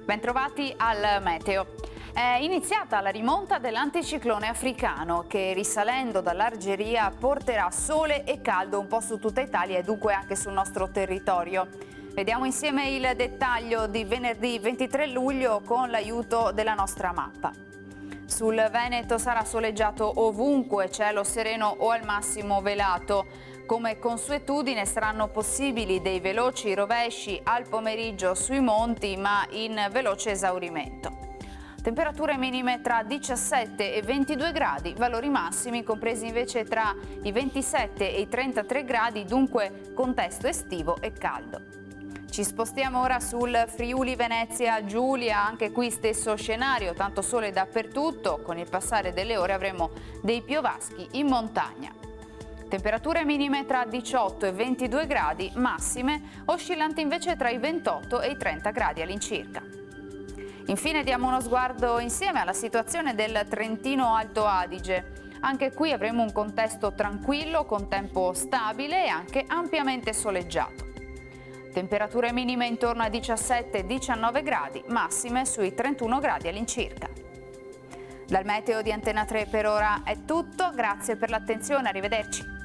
Bentrovati al meteo. È iniziata la rimonta dell'anticiclone africano che, risalendo dall'Algeria, porterà sole e caldo un po' su tutta Italia e dunque anche sul nostro territorio. Vediamo insieme il dettaglio di venerdì 23 luglio con l'aiuto della nostra mappa. Sul Veneto sarà soleggiato ovunque, cielo sereno o al massimo velato. Come consuetudine saranno possibili dei veloci rovesci al pomeriggio sui monti, ma in veloce esaurimento. Temperature minime tra 17 e 22 gradi, valori massimi compresi invece tra i 27 e i 33 gradi, dunque contesto estivo e caldo. Ci spostiamo ora sul Friuli Venezia Giulia, anche qui stesso scenario, tanto sole dappertutto, con il passare delle ore avremo dei piovaschi in montagna. Temperature minime tra 18 e 22 gradi, massime oscillanti invece tra i 28 e i 30 gradi all'incirca. Infine diamo uno sguardo insieme alla situazione del Trentino Alto Adige. Anche qui avremo un contesto tranquillo con tempo stabile e anche ampiamente soleggiato. Temperature minime intorno a 17-19 gradi, massime sui 31 gradi all'incirca. Dal meteo di Antena 3 per ora è tutto, grazie per l'attenzione, arrivederci.